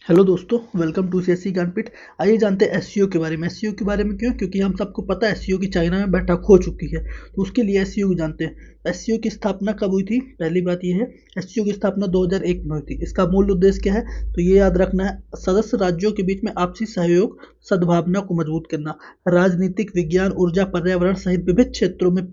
Hello दोस्तों, welcome to CSC Jnanpith. आइए जानते हैं एसईओ के बारे में। एसईओ के बारे में क्यों? क्योंकि हम सबको पता है एसईओ की चाइना में बैठक हो चुकी है, तो उसके लिए एसईओ को जानते हैं। एसईओ की स्थापना कब हुई थी? पहली बात यह है, एसईओ की स्थापना 2001 में हुई थी। इसका मूल उद्देश्य क्या है? तो ये याद रखना है, सदस्य राज्यों के बीच में आपसी सहयोग, सद्भावना को मजबूत करना, राजनीतिक, विज्ञान, ऊर्जा, पर्यावरण सहित विभिन्न क्षेत्रों में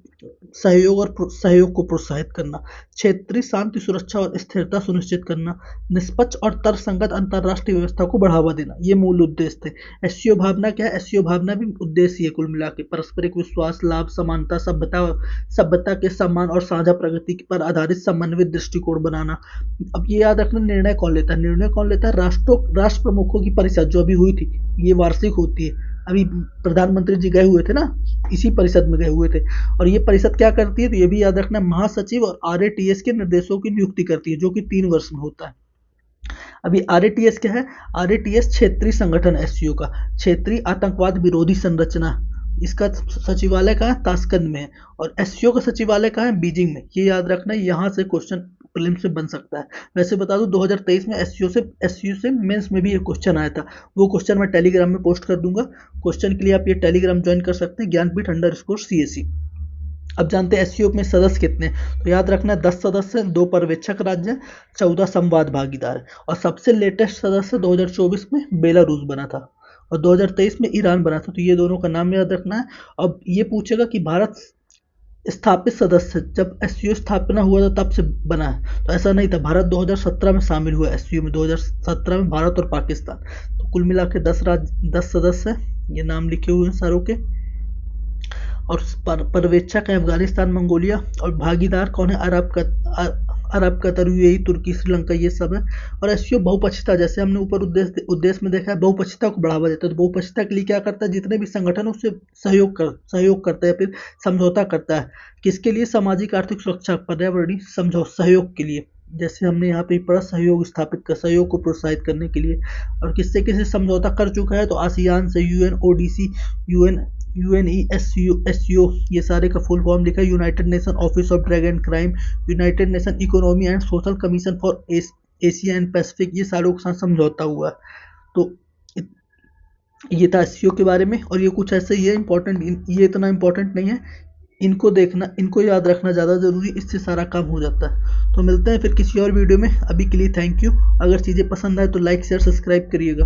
सहयोग को प्रोत्साहित करना, क्षेत्रीय शांति, सुरक्षा और स्थिरता सुनिश्चित करना, निष्पक्ष और तर्कसंगत अंतर्राष्ट्रीय व्यवस्था को बढ़ावा देना। ये मूल उद्देश्य थे। एससीओ भावना क्या है? एससीओ भावना भी उद्देश्य है कुल मिला के, पारस्परिक विश्वास, लाभ, समानता, सभ्यता के सम्मान और साझा प्रगति पर आधारित समन्वित दृष्टिकोण बनाना। अब ये याद रखना, निर्णय कौन लेता है? निर्णय कौन लेता है? राष्ट्र प्रमुखों की परिषद जो अभी हुई थी, ये वार्षिक होती है। अभी प्रधानमंत्री जी गए हुए थे ना, इसी परिषद में गए हुए थे। और ये परिषद क्या करती है? तो ये भी याद रखना, महासचिव और आरएटीएस के निर्देशों की नियुक्ति करती है, जो कि 3 वर्ष में होता है। अभी आरएटीएस क्या है? आरएटीएस क्षेत्रीय संगठन एससीओ का, क्षेत्रीय आतंकवाद विरोधी संरचना। इसका सचिवालय कहाँ है? ताशकंद में है। और एससीओ का सचिवालय कहाँ है? बीजिंग में। ये याद रखना, यहाँ से क्वेश्चन प्रीलिम्स से बन सकता है। वैसे बता दूं, 2023 में एससीओ से मेंस में भी एक क्वेश्चन आया था। वो क्वेश्चन मैं टेलीग्राम में पोस्ट कर दूंगा। क्वेश्चन के लिए आप ये टेलीग्राम ज्वाइन कर सकते हैं, ज्ञानपीठ_CSC। अब जानते हैं एससीओ में सदस्य कितने? तो याद रखना, 10 सदस्य, 2 पर्यवेक्षक राज्य हैं, 14 संवाद भागीदार है। और सबसे लेटेस्ट सदस्य 2024 में बेलारूस बना था और 2023 में ईरान बना था। तो ये दोनों का नाम याद रखना है। अब ये पूछेगा कि भारत स्थापित सदस्य जब एससीओ स्थापना हुआ था तब से बना है, तो ऐसा नहीं था। भारत 2017 में शामिल हुआ एससीओ में, 2017 में भारत और पाकिस्तान। तो कुल मिला के 10 सदस्य हैं, ये नाम लिखे हुए हैं सारों के। और पर्यवेक्षक है अफगानिस्तान, मंगोलिया। और भागीदार कौन है? अरब, कतर, यूएई, तुर्की, श्रीलंका, ये सब है। और एससीओ बहुपक्षीयता, जैसे हमने ऊपर उद्देश्य में देखा है, बहुपक्षीयता को बढ़ावा देता है। तो बहुपक्षीयता के लिए क्या करता है? जितने भी संगठन उससे सहयोग करता है, फिर समझौता करता है। किसके लिए? सामाजिक आर्थिक सुरक्षा, पर्यावरणीय सहयोग के लिए। जैसे हमने यहाँ पे पढ़ा, सहयोग को प्रोत्साहित करने के लिए। और किससे किससे समझौता कर चुका है? तो आसियान से, यूएनओडीसी, यूएनईएससीओ, ये सारे का फुल फॉर्म लिखा है, United nation office of drug and crime, United nation economy and social commission for Asia and Pacific, ये सारों के साथ समझौता हुआ। तो ये था एससीओ के बारे में। और ये कुछ ऐसे ही है इंपॉर्टेंट, ये इतना इंपॉर्टेंट नहीं है, इनको देखना, इनको याद रखना ज़्यादा ज़रूरी, इससे सारा काम हो जाता है। तो मिलते हैं फिर किसी और वीडियो में। अभी के लिए थैंक यू। अगर चीज़ें पसंद आए तो लाइक, शेयर, सब्सक्राइब करिएगा।